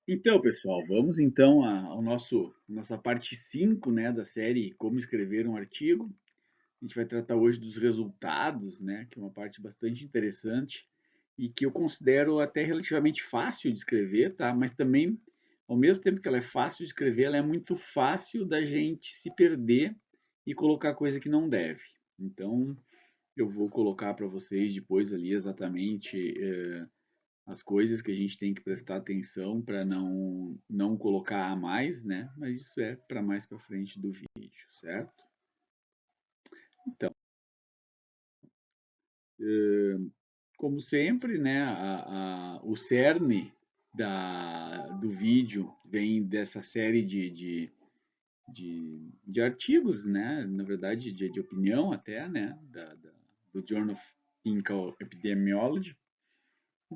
Então, pessoal, vamos então ao nossa parte 5, né, da série Como Escrever um Artigo. A gente vai tratar hoje dos resultados, né, que é uma parte bastante interessante e que eu considero até relativamente fácil de escrever, tá? Mas também, ao mesmo tempo que ela é fácil de escrever, ela é muito fácil da gente se perder e colocar coisa que não deve. Então, eu vou colocar para vocês depois ali exatamente as coisas que a gente tem que prestar atenção para não colocar a mais, né? Mas isso é para mais para frente do vídeo, certo? Então, como sempre, né, o cerne do vídeo vem dessa série de artigos, né? Na verdade, de opinião até, né? Do Journal of Clinical Epidemiology,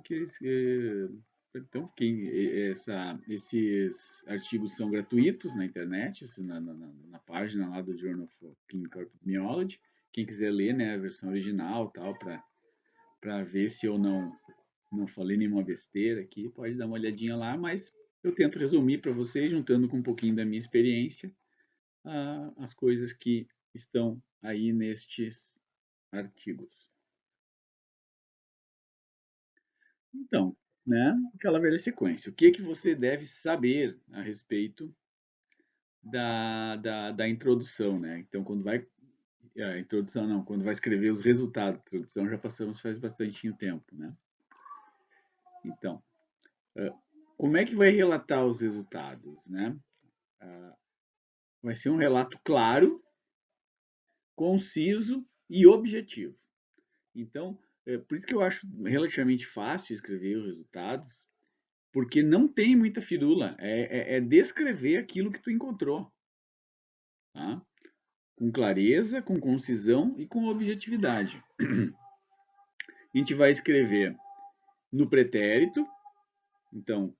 que então, esses artigos são gratuitos na internet, na página lá do Journal of Clinical Epidemiology. Quem quiser ler, né, a versão original, tal, para ver se eu não falei nenhuma besteira aqui, pode dar uma olhadinha lá, mas eu tento resumir para vocês, juntando com um pouquinho da minha experiência, as coisas que estão aí nestes artigos. Então, né, aquela velha sequência. O que que você deve saber a respeito da introdução, né? Então, quando vai a introdução não, quando vai escrever os resultados, a introdução já passamos faz bastante tempo, né? Então, como é que vai relatar os resultados, né? Vai ser um relato claro, conciso e objetivo. Então, por isso que eu acho relativamente fácil escrever os resultados, porque não tem muita firula, é descrever aquilo que tu encontrou, tá? Com clareza, com concisão e com objetividade. A gente vai escrever no pretérito, então,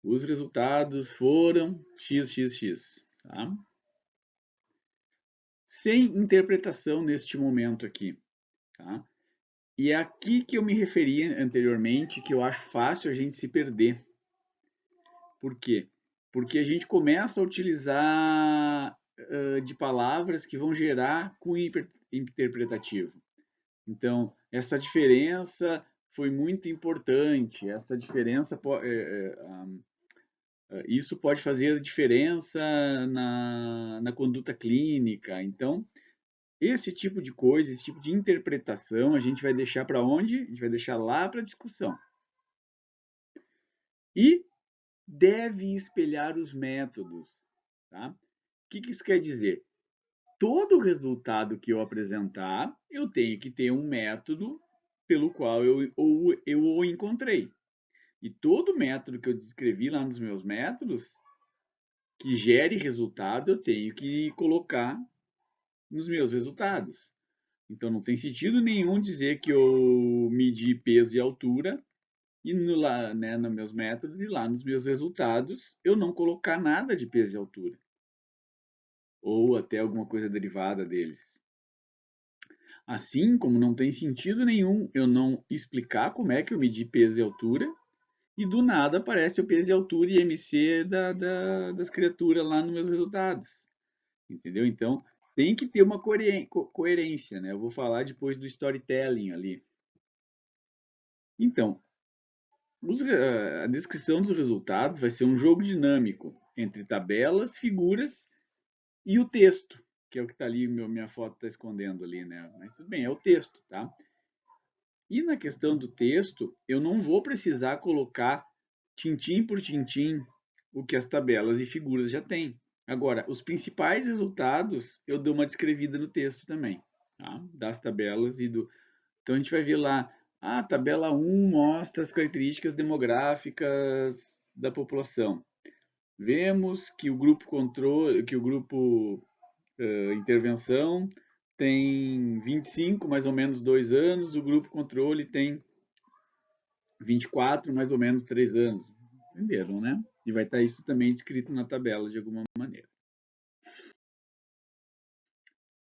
os resultados foram xxx, tá? Sem interpretação neste momento aqui, tá? E é aqui que eu me referi anteriormente, que eu acho fácil a gente se perder. Por quê? Porque a gente começa a utilizar de palavras que vão gerar cunho interpretativo. Então, essa diferença foi muito importante. Essa diferença, isso pode fazer diferença na conduta clínica. Então, esse tipo de coisa, esse tipo de interpretação, a gente vai deixar para onde? A gente vai deixar lá para discussão. E deve espelhar os métodos. Tá? O que isso quer dizer? Todo resultado que eu apresentar, eu tenho que ter um método pelo qual eu o encontrei. E todo método que eu descrevi lá nos meus métodos, que gere resultado, eu tenho que colocar nos meus resultados. Então não tem sentido nenhum dizer que eu medi peso e altura e lá, né, nos meus métodos e lá nos meus resultados eu não colocar nada de peso e altura ou até alguma coisa derivada deles. Assim como não tem sentido nenhum eu não explicar como é que eu medi peso e altura e do nada aparece o peso e altura e MC das criaturas lá nos meus resultados. Entendeu? Então tem que ter uma coerência, né? Eu vou falar depois do storytelling ali. Então, a descrição dos resultados vai ser um jogo dinâmico entre tabelas, figuras e o texto, que é o que está ali, minha foto está escondendo ali, né? Mas tudo bem, é o texto, tá? E na questão do texto, eu não vou precisar colocar tintim por tintim o que as tabelas e figuras já têm. Agora, os principais resultados eu dou uma descrevida no texto também, tá? Das tabelas e do. Então a gente vai ver lá, tabela 1 mostra as características demográficas da população. Vemos que o grupo controle, que o grupo intervenção tem 25, mais ou menos 2 anos, o grupo controle tem 24, mais ou menos 3 anos. Entenderam, né? E vai estar isso também descrito na tabela de alguma maneira.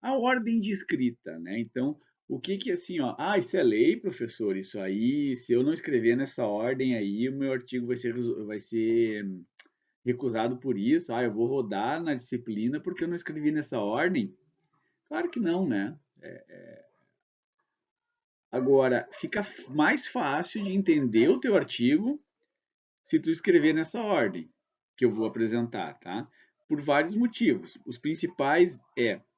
A ordem de escrita, né? Então, O que que assim, ó, isso é lei, professor, isso aí, se eu não escrever nessa ordem aí, o meu artigo vai ser recusado por isso, eu vou rodar na disciplina porque eu não escrevi nessa ordem? Claro que não, né? Agora, fica mais fácil de entender o teu artigo se tu escrever nessa ordem que eu vou apresentar, tá? Por vários motivos. Os principais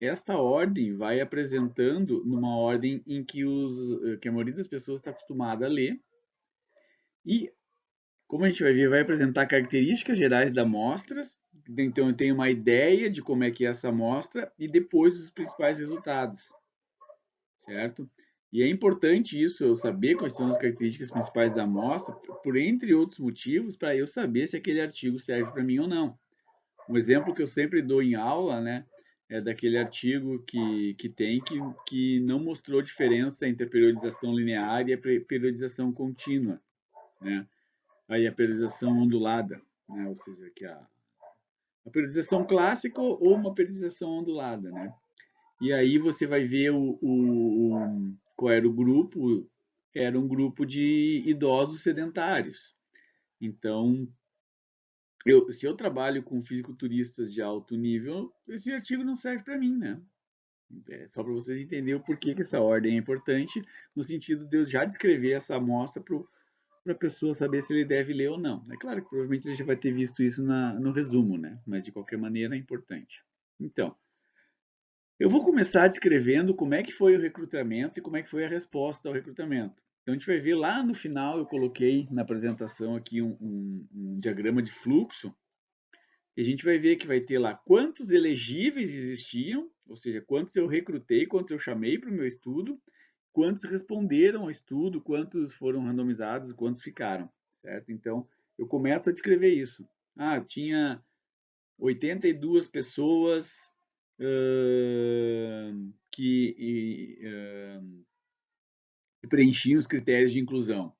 esta ordem vai apresentando numa ordem em que a maioria das pessoas está acostumada a ler e, como a gente vai ver, vai apresentar características gerais da amostra, então eu tenho uma ideia de como é que é essa amostra e depois os principais resultados, certo? E é importante isso, eu saber quais são as características principais da amostra, por entre outros motivos, para eu saber se aquele artigo serve para mim ou não. Um exemplo que eu sempre dou em aula, né, é daquele artigo que não mostrou diferença entre a periodização linear e a periodização contínua, né? Aí a periodização ondulada, né? Ou seja, que a periodização clássica ou uma periodização ondulada, né? E aí você vai ver qual era o grupo. Era um grupo de idosos sedentários. Então, se eu trabalho com fisiculturistas de alto nível, esse artigo não serve para mim, né? É só para vocês entenderem o porquê que essa ordem é importante, no sentido de eu já descrever essa amostra para a pessoa saber se ele deve ler ou não. É claro que provavelmente a gente vai ter visto isso no resumo, né? Mas de qualquer maneira é importante. Então, eu vou começar descrevendo como é que foi o recrutamento e como é que foi a resposta ao recrutamento. Então a gente vai ver lá no final, eu coloquei na apresentação aqui um diagrama de fluxo, e a gente vai ver que vai ter lá quantos elegíveis existiam, ou seja, quantos eu recrutei, quantos eu chamei para o meu estudo, quantos responderam ao estudo, quantos foram randomizados, quantos ficaram, certo? Então eu começo a descrever isso. Tinha 82 pessoas que preenchiam os critérios de inclusão.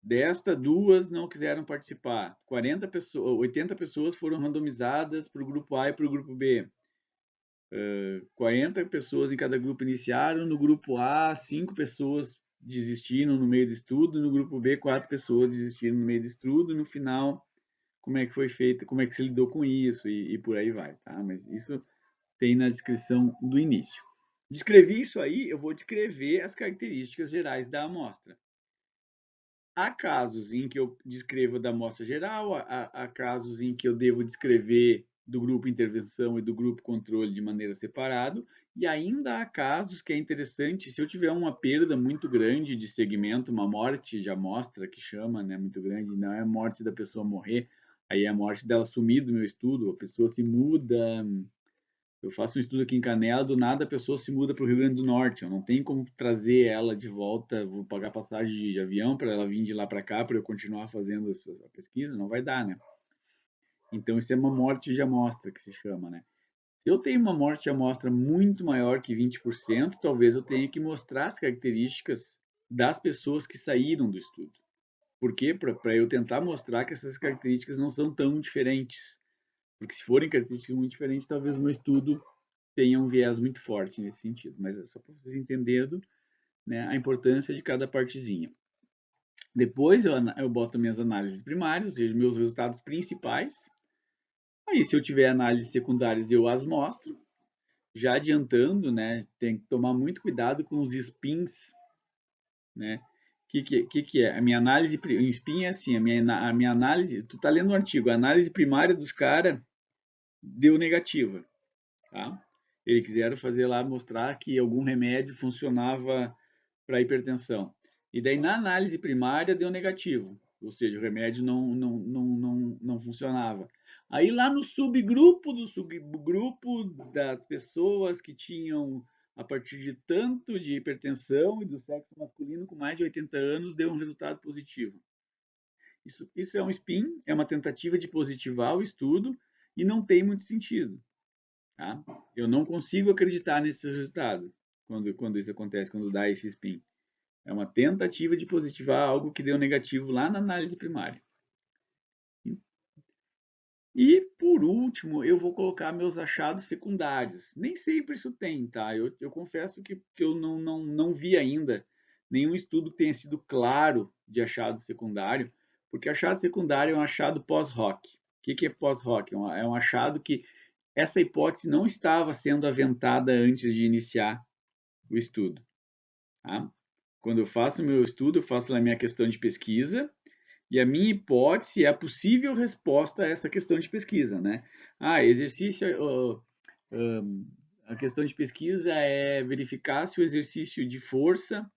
Desta, duas não quiseram participar. 80 pessoas foram randomizadas para o grupo A e para o grupo B. 40 pessoas em cada grupo iniciaram. No grupo A, 5 pessoas desistiram no meio do estudo. No grupo B, 4 pessoas desistiram no meio do estudo. No final, como é que foi feito, como é que se lidou com isso e por aí vai, tá? Mas isso tem na descrição do início. Descrevi isso aí, eu vou descrever as características gerais da amostra. Há casos em que eu descrevo da amostra geral, há casos em que eu devo descrever do grupo intervenção e do grupo controle de maneira separada, e ainda há casos que é interessante, se eu tiver uma perda muito grande de segmento, uma morte de amostra, que chama, né, muito grande, não é a morte da pessoa morrer, aí é a morte dela sumir do meu estudo, a pessoa se muda, eu faço um estudo aqui em Canela, do nada a pessoa se muda para o Rio Grande do Norte. Eu não tenho como trazer ela de volta, vou pagar passagem de avião para ela vir de lá para cá para eu continuar fazendo a pesquisa, não vai dar, né? Então isso é uma morte de amostra que se chama, né? Se eu tenho uma morte de amostra muito maior que 20%, talvez eu tenha que mostrar as características das pessoas que saíram do estudo. Por quê? Para eu tentar mostrar que essas características não são tão diferentes. Porque se forem características muito diferentes, talvez o meu estudo tenha um viés muito forte nesse sentido. Mas é só para vocês entenderem, né, a importância de cada partezinha. Depois eu boto minhas análises primárias, ou seja, meus resultados principais. Aí, se eu tiver análises secundárias, eu as mostro. Já adiantando, né, tem que tomar muito cuidado com os spins, né? O que é? A minha análise, o spin é assim, a minha análise, tu tá lendo um artigo, a análise primária dos caras deu negativa, tá? Eles quiseram fazer lá, mostrar que algum remédio funcionava para hipertensão. E daí, na análise primária, deu negativo, ou seja, o remédio não funcionava. Aí, lá no subgrupo do subgrupo das pessoas que tinham a partir de tanto de hipertensão e do sexo masculino com mais de 80 anos, deu um resultado positivo. Isso é um spin, é uma tentativa de positivar o estudo e não tem muito sentido. Tá? Eu não consigo acreditar nesse resultado quando isso acontece, quando dá esse spin. É uma tentativa de positivar algo que deu negativo lá na análise primária. E, por último, eu vou colocar meus achados secundários. Nem sempre isso tem, tá? Eu confesso que eu não vi ainda nenhum estudo que tenha sido claro de achado secundário, porque achado secundário é um achado pós-hoc. O que é pós-hoc? É um achado que essa hipótese não estava sendo aventada antes de iniciar o estudo. Tá? Quando eu faço meu estudo, eu faço a minha questão de pesquisa, e a minha hipótese é a possível resposta a essa questão de pesquisa, né? Exercício, a questão de pesquisa é verificar se o exercício de força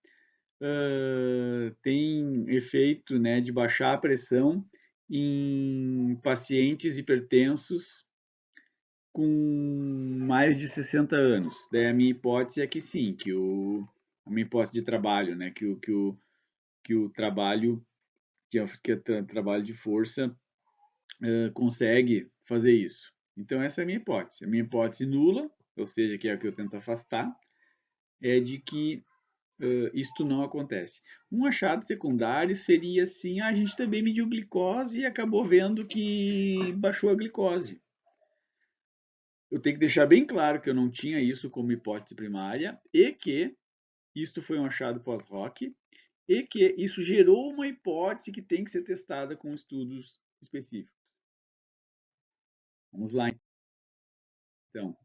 tem efeito, né, de baixar a pressão em pacientes hipertensos com mais de 60 anos. Daí a minha hipótese é que sim, a minha hipótese de trabalho, né, que o trabalho, que é trabalho de força, consegue fazer isso. Então, essa é a minha hipótese. A minha hipótese nula, ou seja, que é a que eu tento afastar, é de que isto não acontece. Um achado secundário seria assim: a gente também mediu glicose e acabou vendo que baixou a glicose. Eu tenho que deixar bem claro que eu não tinha isso como hipótese primária e que isto foi um achado pós-hoc e que isso gerou uma hipótese que tem que ser testada com estudos específicos. Vamos lá, então.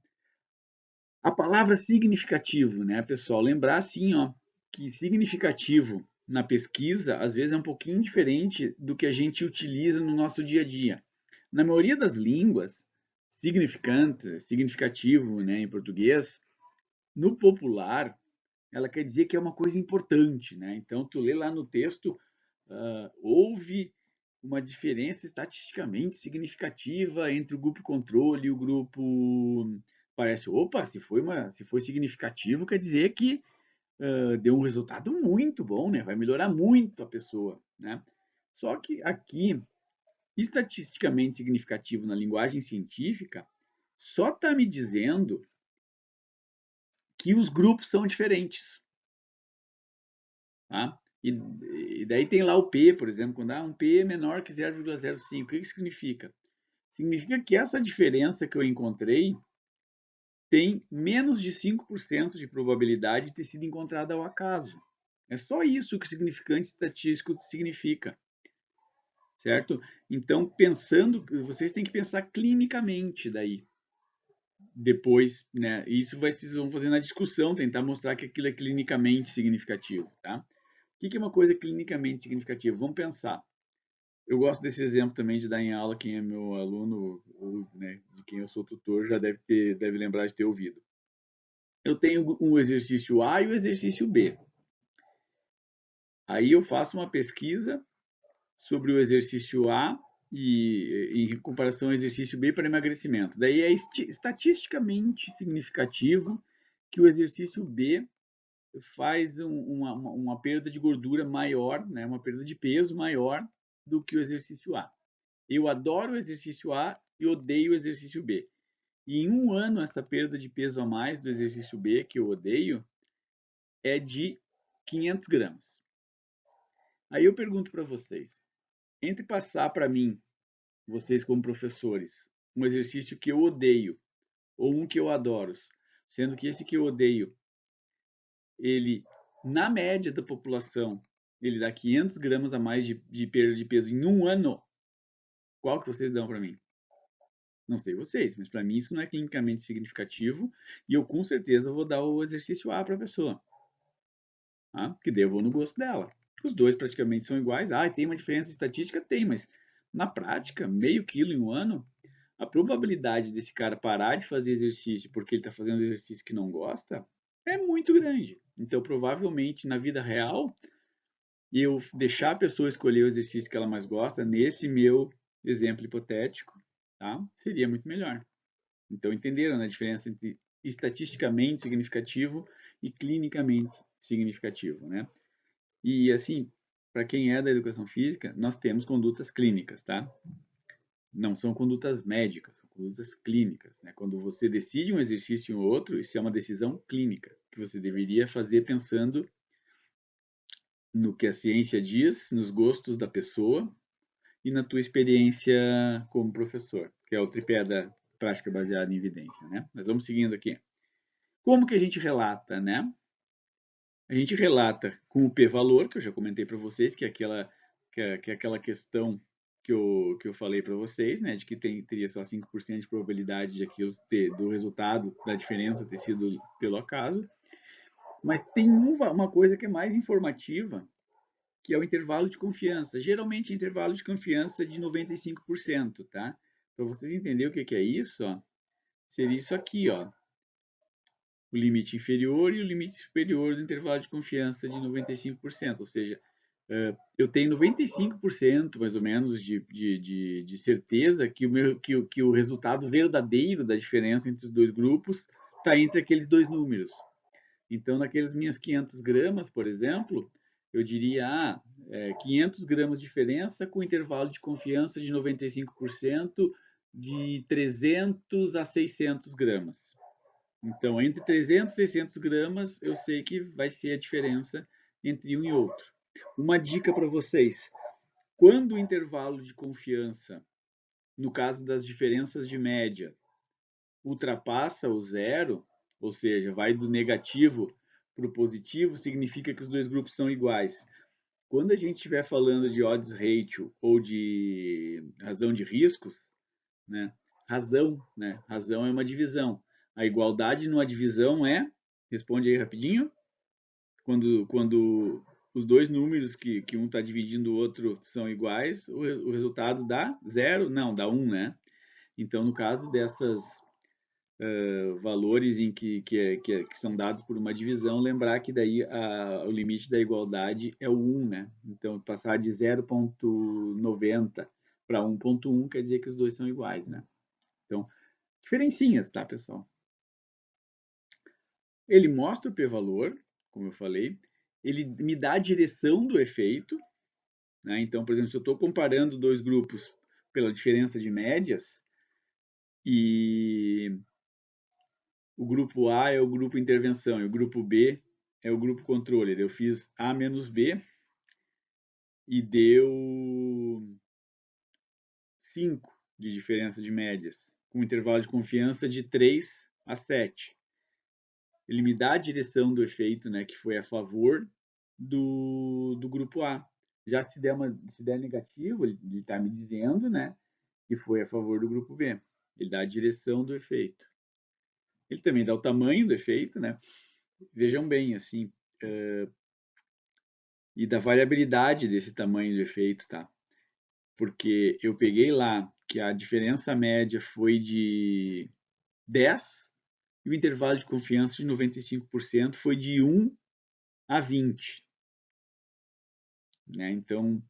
A palavra significativo, né, pessoal? Lembrar assim, ó, que significativo na pesquisa às vezes é um pouquinho diferente do que a gente utiliza no nosso dia a dia. Na maioria das línguas, significante, significativo, né, em português, no popular, ela quer dizer que é uma coisa importante, né? Então, tu lê lá no texto, houve uma diferença estatisticamente significativa entre o grupo controle e o grupo. Parece, opa, se foi significativo, quer dizer que deu um resultado muito bom, né? Vai melhorar muito a pessoa, né? Só que aqui, estatisticamente significativo na linguagem científica, só está me dizendo que os grupos são diferentes. Tá? E daí tem lá o P, por exemplo, quando um P é menor que 0,05. O que isso significa? Significa que essa diferença que eu encontrei tem menos de 5% de probabilidade de ter sido encontrada ao acaso. É só isso que o significante estatístico significa, certo? Então, pensando, vocês têm que pensar clinicamente daí. Depois, né? Isso vocês vão fazer na discussão, tentar mostrar que aquilo é clinicamente significativo, tá? O que é uma coisa clinicamente significativa? Vamos pensar. Eu gosto desse exemplo também de dar em aula. Quem é meu aluno, ou, né, de quem eu sou tutor, já deve lembrar de ter ouvido. Eu tenho um exercício A e o exercício B. Aí eu faço uma pesquisa sobre o exercício A e em comparação ao exercício B para emagrecimento. Daí é estatisticamente significativo que o exercício B faz uma perda de gordura maior, né, uma perda de peso maior do que o exercício A. Eu adoro o exercício A e odeio o exercício B. E em um ano, essa perda de peso a mais do exercício B, que eu odeio, é de 500 gramas. Aí eu pergunto para vocês, entre passar para mim, vocês como professores, um exercício que eu odeio ou um que eu adoro, sendo que esse que eu odeio, ele, na média da população, ele dá 500 gramas a mais de perda de peso em um ano, qual que vocês dão para mim? Não sei vocês, mas para mim isso não é clinicamente significativo e eu com certeza vou dar o exercício A para a pessoa, tá? Que daí eu vou no gosto dela. Os dois praticamente são iguais. Tem uma diferença estatística? Tem, mas na prática, meio quilo em um ano, a probabilidade desse cara parar de fazer exercício porque ele está fazendo exercício que não gosta é muito grande. Então, provavelmente, na vida real, eu deixar a pessoa escolher o exercício que ela mais gosta, nesse meu exemplo hipotético, tá? Seria muito melhor. Então, entenderam, né, a diferença entre estatisticamente significativo e clinicamente significativo, né? E, assim, para quem é da educação física, nós temos condutas clínicas, tá? Não são condutas médicas, são condutas clínicas, né? Quando você decide um exercício ou outro, isso é uma decisão clínica, que você deveria fazer pensando no que a ciência diz, nos gostos da pessoa e na tua experiência como professor. que é o tripé da prática baseada em evidência, né? Mas vamos seguindo aqui. Como que a gente relata, né? A gente relata com o p-valor, que eu já comentei para vocês, que é aquela questão que eu falei para vocês, né, de que teria só 5% de probabilidade de aquilo do resultado da diferença ter sido pelo acaso. Mas tem uma coisa que é mais informativa, que é o intervalo de confiança. Geralmente, intervalo de confiança de 95%, tá? Para vocês entenderem o que é isso, ó, seria isso aqui, ó. O limite inferior e o limite superior do intervalo de confiança de 95%, ou seja, eu tenho 95% mais ou menos de certeza que o resultado verdadeiro da diferença entre os dois grupos está entre aqueles dois números. Então, naqueles minhas 500 gramas, por exemplo, eu diria 500 gramas de diferença com intervalo de confiança de 95% de 300 a 600 gramas. Então, entre 300 e 600 gramas, eu sei que vai ser a diferença entre um e outro. Uma dica para vocês: quando o intervalo de confiança, no caso das diferenças de média, ultrapassa o zero, ou seja, vai do negativo para o positivo, significa que os dois grupos são iguais. Quando a gente estiver falando de odds ratio ou de razão de riscos, né? Razão é uma divisão. A igualdade numa divisão responde aí rapidinho, quando os dois números que um está dividindo o outro são iguais, o resultado dá zero? Não, dá 1, né? Então, no caso dessas valores que são dados por uma divisão, lembrar que daí o limite da igualdade é o 1, né? Então, passar de 0,90 para 1,1 quer dizer que os dois são iguais, né? Então, diferencinhas, tá, pessoal? Ele mostra o p-valor, como eu falei, ele me dá a direção do efeito, né? Então, por exemplo, se eu estou comparando dois grupos pela diferença de médias, e o grupo A é o grupo intervenção e o grupo B é o grupo controle. Eu fiz A menos B e deu 5 de diferença de médias, com intervalo de confiança de 3 a 7. Ele me dá a direção do efeito, né, que foi a favor do grupo A. Já se der negativo, ele está me dizendo, né, que foi a favor do grupo B. Ele dá a direção do efeito. Ele também dá o tamanho do efeito, né? Vejam bem, assim, e da variabilidade desse tamanho do efeito, tá? Porque eu peguei lá que a diferença média foi de 10 e o intervalo de confiança de 95% foi de 1 a 20. Né? Então,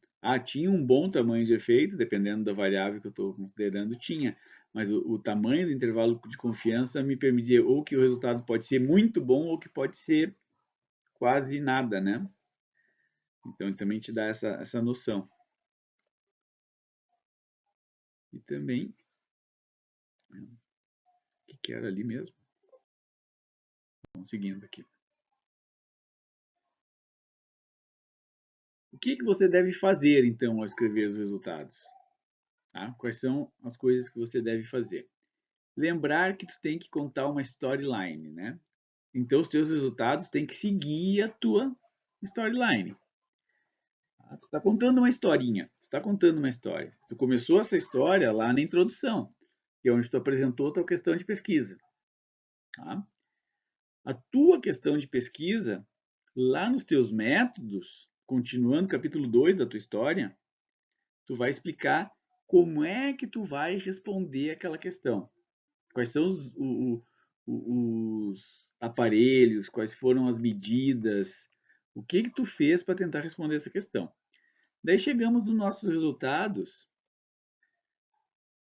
tinha um bom tamanho de efeito, dependendo da variável que eu estou considerando, tinha. Mas o tamanho do intervalo de confiança me permitia ou que o resultado pode ser muito bom ou que pode ser quase nada, né? Então, ele também te dá essa noção. E também, o que era ali mesmo? Vamos seguindo aqui. O que você deve fazer, então, ao escrever os resultados? Tá? Quais são as coisas que você deve fazer? Lembrar que tu tem que contar uma storyline, né? Então, os teus resultados têm que seguir a tua storyline. Tá? Tu está contando uma historinha. Tu está contando uma história. Tu começou essa história lá na introdução, que é onde tu apresentou a tua questão de pesquisa. Tá? A tua questão de pesquisa, lá nos teus métodos, continuando capítulo 2 da tua história, tu vai explicar como é que tu vai responder aquela questão. Quais são os aparelhos, quais foram as medidas, o que tu fez para tentar responder essa questão. Daí chegamos nos nossos resultados,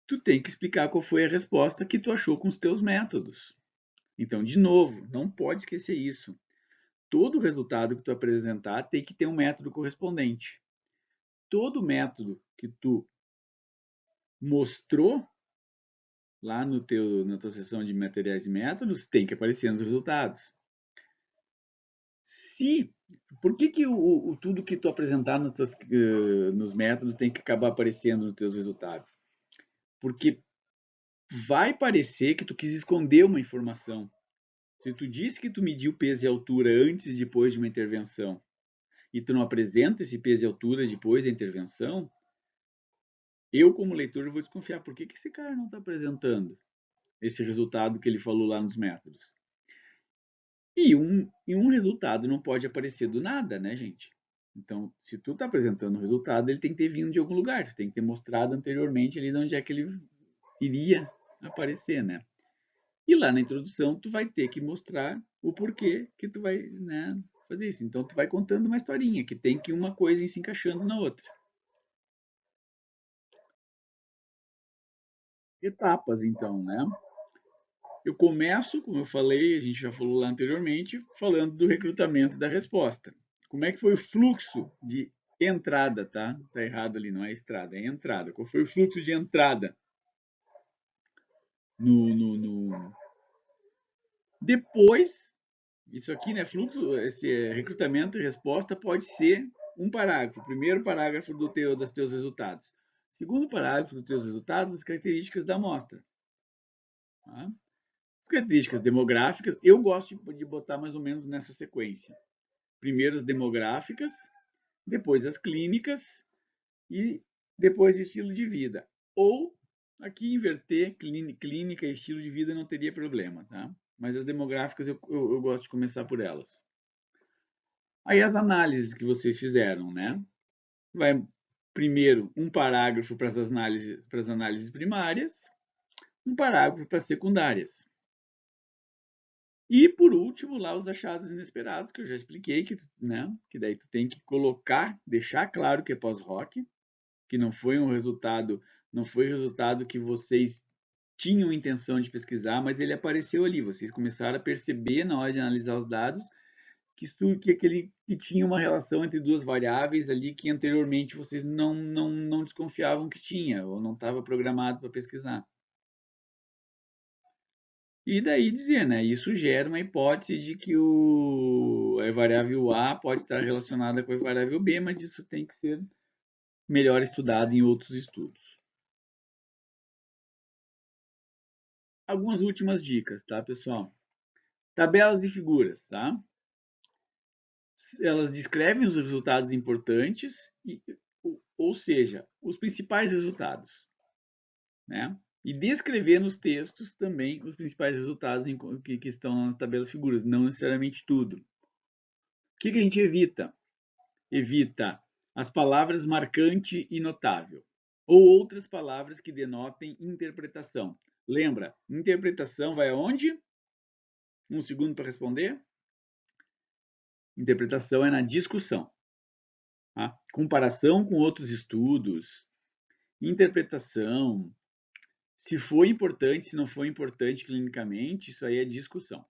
tu tem que explicar qual foi a resposta que tu achou com os teus métodos. Então, de novo, não pode esquecer isso. Todo resultado que tu apresentar tem que ter um método correspondente. Todo método que tu mostrou lá na tua seção de materiais e métodos tem que aparecer nos resultados. Por que tudo que tu apresentar nos métodos tem que acabar aparecendo nos teus resultados? Porque vai parecer que tu quis esconder uma informação. Se tu disse que tu mediu peso e altura antes e depois de uma intervenção, e tu não apresenta esse peso e altura depois da intervenção, eu, como leitor, vou desconfiar. Por que esse cara não está apresentando esse resultado que ele falou lá nos métodos? E um resultado não pode aparecer do nada, né, gente? Então, se tu está apresentando o resultado, ele tem que ter vindo de algum lugar. Tu tem que ter mostrado anteriormente ali de onde é que ele iria aparecer, né? E lá na introdução, tu vai ter que mostrar o porquê que tu vai, né, fazer isso. Então, tu vai contando uma historinha, que tem que uma coisa ir se encaixando na outra. Etapas, então, né? Eu começo, como eu falei, a gente já falou lá anteriormente, falando do recrutamento da resposta. Como é que foi o fluxo de entrada, tá? Tá errado ali, não é estrada, é entrada. Qual foi o fluxo de entrada no... Depois, isso aqui, né, fluxo, esse recrutamento e resposta pode ser um parágrafo. Primeiro parágrafo dos teus resultados. Segundo parágrafo dos teus resultados, as características da amostra. Tá? As características demográficas, eu gosto de botar mais ou menos nessa sequência. Primeiro as demográficas, depois as clínicas e depois estilo de vida. Ou aqui inverter clínica e estilo de vida não teria problema, tá? Mas as demográficas eu gosto de começar por elas. Aí as análises que vocês fizeram, né? Vai primeiro um parágrafo para as análises primárias, um parágrafo para as secundárias. E por último, lá os achados inesperados, que eu já expliquei, né, que daí tu tem que colocar, deixar claro que é pós-rock, que não foi um resultado, não foi o resultado que vocês tinham intenção de pesquisar, mas ele apareceu ali. Vocês começaram a perceber na hora de analisar os dados que tinha uma relação entre duas variáveis ali que anteriormente vocês não desconfiavam que tinha, ou não estava programado para pesquisar. E daí dizer, né? Isso gera uma hipótese de que a variável A pode estar relacionada com a variável B, mas isso tem que ser melhor estudado em outros estudos. Algumas últimas dicas, tá, pessoal? Tabelas e figuras, tá? Elas descrevem os resultados importantes, ou seja, os principais resultados, né? E descrever nos textos também os principais resultados que estão nas tabelas e figuras, não necessariamente tudo. O que a gente evita? Evita as palavras marcante e notável, ou outras palavras que denotem interpretação. Lembra, interpretação vai aonde? Um segundo para responder. Interpretação é na discussão. Tá? Comparação com outros estudos, interpretação, se foi importante, se não foi importante clinicamente, isso aí é discussão.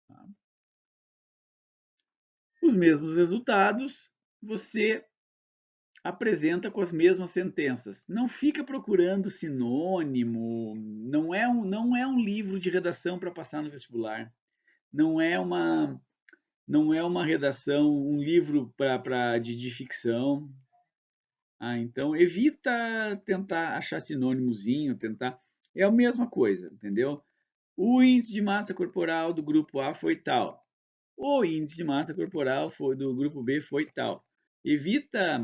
Tá? Os mesmos resultados você apresenta com as mesmas sentenças. Não fica procurando sinônimo, não é um livro de redação para passar no vestibular. Não é uma, não é uma redação, um livro de ficção. Então, evita tentar achar sinônimozinho, tentar. É a mesma coisa, entendeu? O índice de massa corporal do grupo A foi tal. O índice de massa corporal do grupo B foi tal. Evita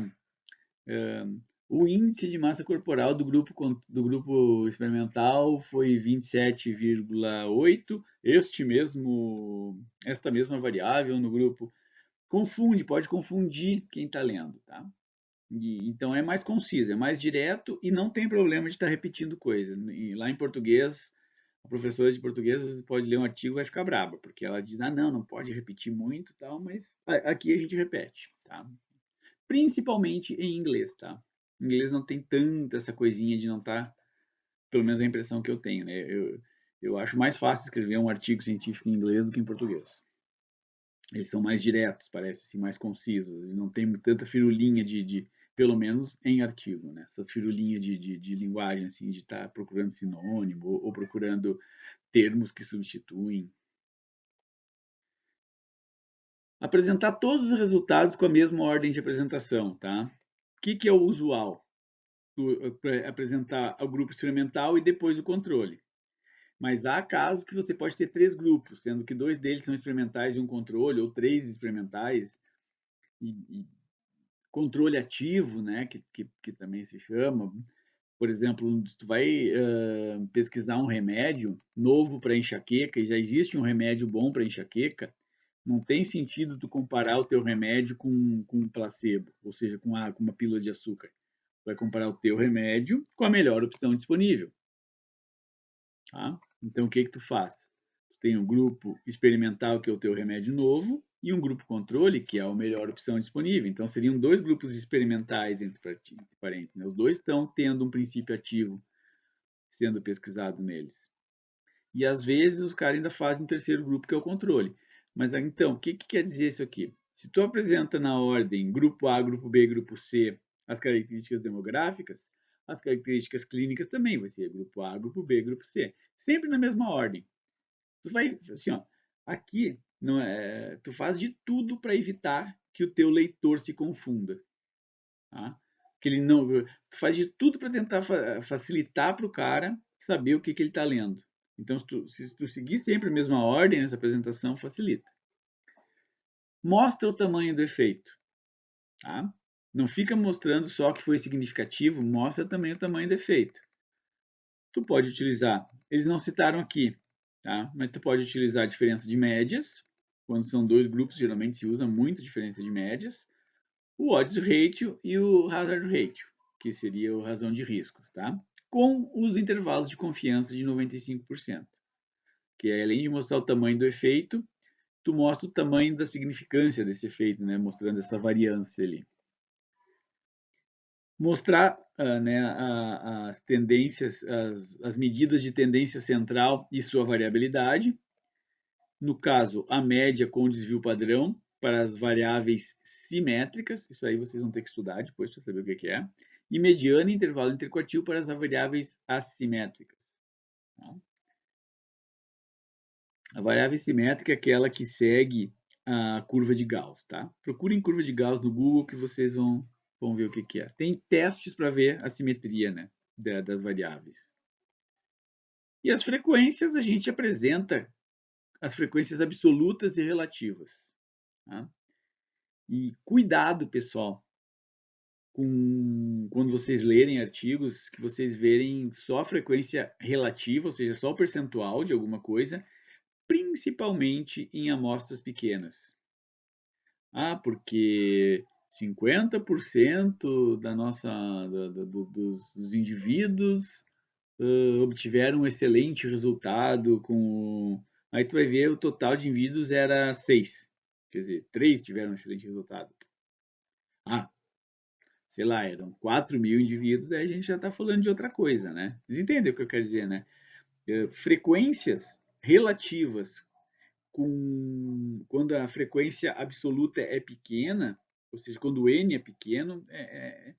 o índice de massa corporal do grupo experimental foi 27,8. Esta mesma variável no grupo pode confundir quem está lendo, tá? Então é mais conciso, é mais direto e não tem problema de estar repetindo coisa. Lá em português, a professora de português às vezes pode ler um artigo e vai ficar braba, porque ela diz, não pode repetir muito, tal, mas aqui a gente repete, tá? Principalmente em inglês, tá? Em inglês não tem tanta essa coisinha de não estar, pelo menos a impressão que eu tenho, né? Eu acho mais fácil escrever um artigo científico em inglês do que em português. Eles são mais diretos, parece assim, mais concisos. Eles não têm tanta firulinha pelo menos em artigo, né? Essas firulinhas de linguagem, assim, de estar procurando sinônimo ou procurando termos que substituem. Apresentar todos os resultados com a mesma ordem de apresentação, tá? O que é o usual? apresentar o grupo experimental e depois o controle. Mas há casos que você pode ter 3 grupos, sendo que 2 deles são experimentais e um controle, ou 3 experimentais e controle ativo, né, que também se chama. Por exemplo, se tu vai pesquisar um remédio novo para enxaqueca e já existe um remédio bom para enxaqueca, não tem sentido tu comparar o teu remédio com um placebo, ou seja, com uma pílula de açúcar. Tu vai comparar o teu remédio com a melhor opção disponível. Tá? Então, o que que tu faz? Tu tem um grupo experimental, que é o teu remédio novo, e um grupo controle, que é a melhor opção disponível. Então, seriam 2 grupos experimentais, entre parênteses. Né? Os dois estão tendo um princípio ativo sendo pesquisado neles. E, às vezes, os caras ainda fazem um terceiro grupo, que é o controle. Mas, então, o que que quer dizer isso aqui? Se tu apresenta na ordem grupo A, grupo B, grupo C, as características demográficas, as características clínicas também vai ser grupo A, grupo B, grupo C, sempre na mesma ordem. Tu vai assim, ó, aqui não é, tu faz de tudo para evitar que o teu leitor se confunda, tá? Que ele não, tu faz de tudo para tentar facilitar para o cara saber o que que ele está lendo. Então, se tu seguir sempre a mesma ordem nessa apresentação, facilita. Mostra o tamanho do efeito, tá? Não fica mostrando só que foi significativo, mostra também o tamanho do efeito. Tu pode utilizar, eles não citaram aqui, tá? Mas tu pode utilizar a diferença de médias, quando são 2 grupos, geralmente se usa muito diferença de médias, o odds ratio e o hazard ratio, que seria a razão de riscos, tá? Com os intervalos de confiança de 95%, que é, além de mostrar o tamanho do efeito, tu mostra o tamanho da significância desse efeito, né? Mostrando essa variância ali. Mostrar né, as tendências, as medidas de tendência central e sua variabilidade. No caso, a média com desvio padrão para as variáveis simétricas, isso aí vocês vão ter que estudar depois para saber o que é, e mediana e intervalo interquartil para as variáveis assimétricas. Tá? A variável simétrica é aquela que segue a curva de Gauss. Tá? Procurem curva de Gauss no Google que vocês vão ver o que é. Tem testes para ver a simetria, né, das variáveis. E as frequências, a gente apresenta as frequências absolutas e relativas. Tá? E cuidado, pessoal, quando vocês lerem artigos, que vocês verem só a frequência relativa, ou seja, só o percentual de alguma coisa, principalmente em amostras pequenas. Porque 50% dos indivíduos obtiveram um excelente resultado com... Aí tu vai ver o total de indivíduos era 6. Quer dizer, 3 tiveram um excelente resultado. Sei lá, eram 4.000 indivíduos, aí a gente já está falando de outra coisa, né? Vocês entendem o que eu quero dizer, né? Frequências relativas quando a frequência absoluta é pequena, ou seja, quando o n é pequeno, é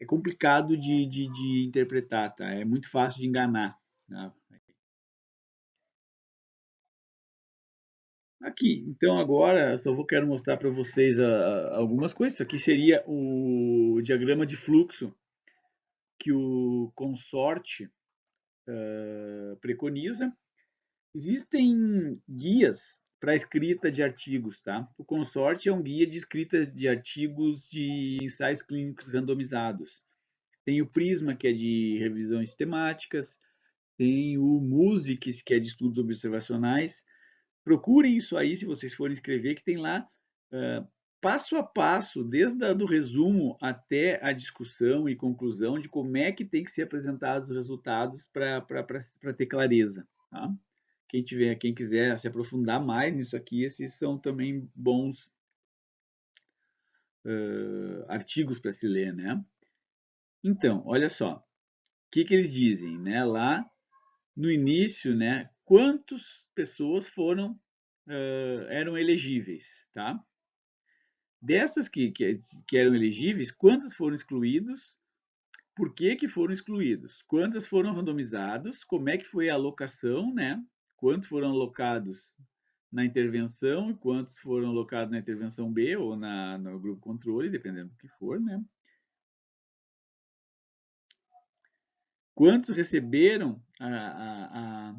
complicado de interpretar, tá? É muito fácil de enganar. Tá? Aqui, então agora eu só quero mostrar para vocês algumas coisas. Isso aqui seria o diagrama de fluxo que o consorte preconiza. Existem guias para escrita de artigos, tá? O consorte é um guia de escrita de artigos de ensaios clínicos randomizados. Tem o Prisma, que é de revisões sistemáticas, tem o MUSICS, que é de estudos observacionais. Procurem isso aí se vocês forem escrever, que tem lá passo a passo, desde o resumo até a discussão e conclusão de como é que tem que ser apresentados os resultados para ter clareza. Tá? Quem quiser se aprofundar mais nisso aqui, esses são também bons artigos para se ler, né? Então, olha só, o que eles dizem, né? Lá no início, né? Quantas pessoas eram elegíveis, tá? Dessas que eram elegíveis, quantas foram excluídos? Por que foram excluídos? Quantas foram randomizados? Como é que foi a alocação, né? Quantos foram alocados na intervenção e quantos foram alocados na intervenção B ou no grupo controle, dependendo do que for, né? quantos receberam a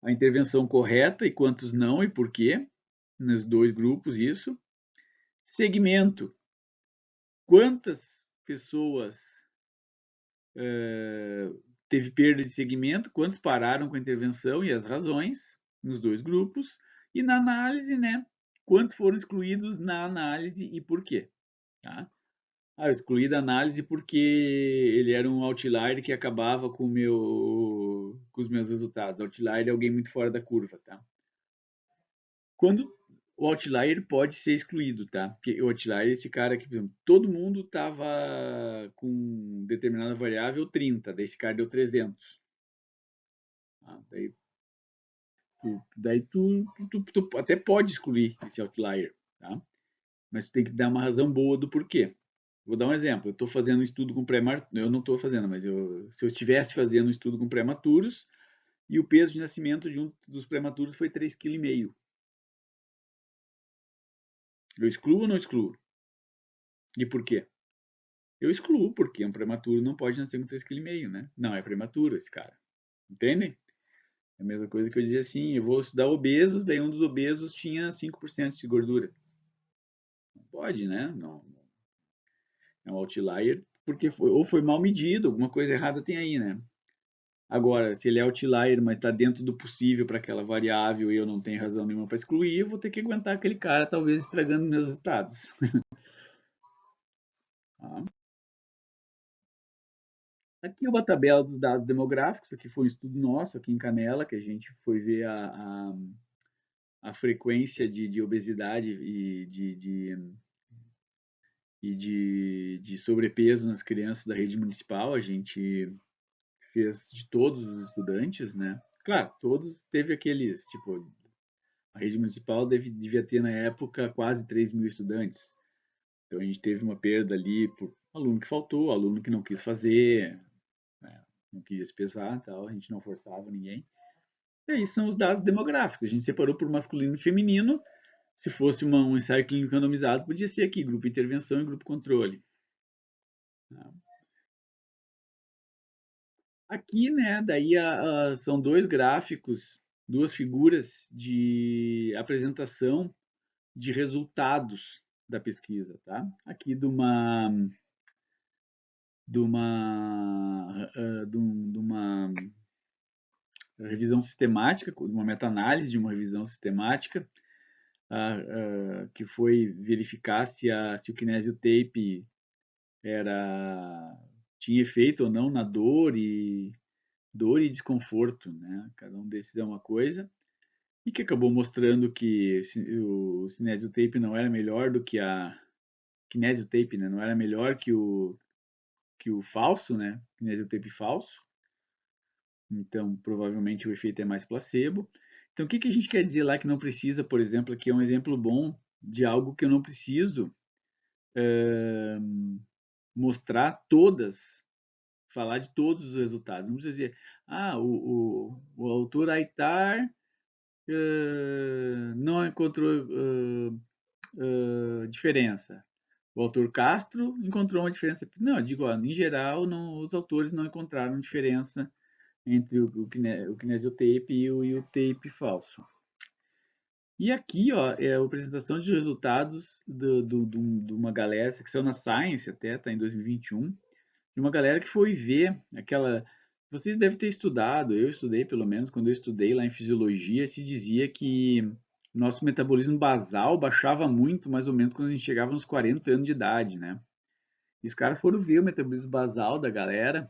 intervenção correta e quantos não e por quê, nos dois grupos isso. Segmento, quantas pessoas teve perda de segmento, quantos pararam com a intervenção e as razões nos dois grupos, e na análise, né, quantos foram excluídos na análise e por quê. Tá? Eu excluí da análise porque ele era um outlier que acabava com os meus resultados. Outlier é alguém muito fora da curva, tá? Quando o outlier pode ser excluído, tá? Porque o outlier é esse cara que, por exemplo, todo mundo estava com determinada variável 30, daí esse cara deu 300. Tá? Tu até pode excluir esse outlier, tá? Mas tu tem que dar uma razão boa do porquê. Vou dar um exemplo. Eu estou fazendo um estudo com prematuros. Eu não estou fazendo, mas se eu estivesse fazendo um estudo com prematuros e o peso de nascimento de um dos prematuros foi 3,5 kg. Eu excluo ou não excluo? E por quê? Eu excluo, porque um prematuro não pode nascer com 3,5 kg, né? Não é prematuro esse cara. Entendem? É a mesma coisa que eu dizia assim, eu vou estudar obesos, daí um dos obesos tinha 5% de gordura. Não pode, né? Não, é um outlier, porque ou foi mal medido, alguma coisa errada tem aí, né? Agora, se ele é outlier, mas está dentro do possível para aquela variável e eu não tenho razão nenhuma para excluir, eu vou ter que aguentar aquele cara, talvez estragando meus resultados. Tá? Aqui uma tabela dos dados demográficos, aqui foi um estudo nosso, aqui em Canela, que a gente foi ver a frequência de obesidade e de sobrepeso nas crianças da rede municipal. A gente fez de todos os estudantes, né? Claro, todos teve aqueles, tipo, a rede municipal devia ter na época quase 3 mil estudantes. Então a gente teve uma perda ali por aluno que faltou, aluno que não quis fazer, né? Não quis pesar, tal, a gente não forçava ninguém. E aí são os dados demográficos. A gente separou por masculino e feminino. Se fosse um ensaio clínico randomizado, podia ser aqui, grupo intervenção e grupo controle. Aqui, né, daí são dois gráficos, duas figuras de apresentação de resultados da pesquisa, tá? Aqui de uma revisão sistemática, de uma meta-análise de uma revisão sistemática, que foi verificar se o kinésio tape tinha efeito ou não na dor e desconforto, né? Cada um desses é uma coisa. E que acabou mostrando que o cinésio tape não era melhor do que a kinésio tape, né? Não era melhor que o falso, né? Kinésio tape falso. Então, provavelmente o efeito é mais placebo. Então, o que a gente quer dizer lá que não precisa, por exemplo, aqui é um exemplo bom de algo que eu não preciso mostrar falar de todos os resultados. Não precisa dizer, o autor Aitar não encontrou diferença. O autor Castro encontrou uma diferença. Não, eu digo, em geral, os autores não encontraram diferença entre o kinesiotape e o tape falso. E aqui, ó, é a apresentação de resultados de uma galera, essa que saiu na Science até, tá em 2021, de uma galera que foi ver aquela. Vocês devem ter estudado, eu estudei pelo menos, quando eu estudei lá em fisiologia, se dizia que nosso metabolismo basal baixava muito, mais ou menos, quando a gente chegava nos 40 anos de idade, né? E os caras foram ver o metabolismo basal da galera,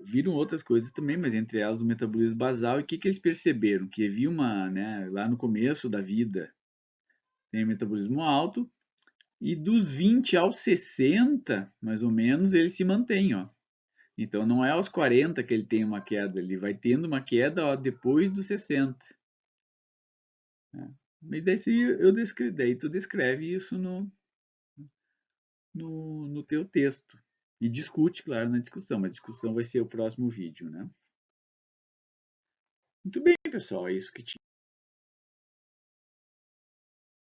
viram outras coisas também, mas entre elas o metabolismo basal. E o que eles perceberam? Que havia né, lá no começo da vida, tem metabolismo alto, e dos 20 aos 60, mais ou menos, ele se mantém, ó. Então não é aos 40 que ele tem uma queda, ele vai tendo uma queda, ó, depois dos 60. Né? E daí tu descreve isso no teu texto. E discute, claro, na discussão, mas a discussão vai ser o próximo vídeo, né? Muito bem, pessoal, é isso que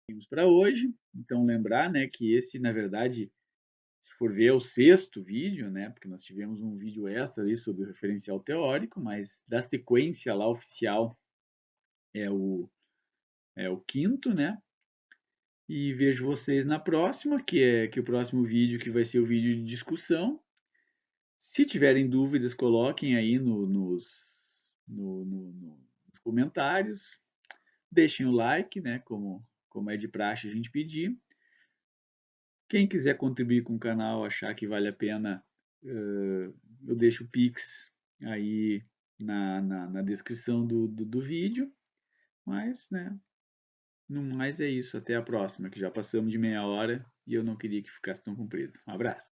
tínhamos para hoje. Então lembrar, né, que esse, na verdade, Se for ver, é o sexto vídeo, né? Porque nós tivemos um vídeo extra ali sobre o referencial teórico, mas da sequência lá oficial é o quinto, né? E vejo vocês na próxima, que o próximo vídeo que vai ser o vídeo de discussão. Se tiverem dúvidas, coloquem aí nos comentários. Deixem o like, né? Como é de praxe a gente pedir. Quem quiser contribuir com o canal, achar que vale a pena, eu deixo o Pix aí na descrição do vídeo. Mas, né? No mais é isso. Até a próxima, que já passamos de meia hora e eu não queria que ficasse tão comprido. Um abraço.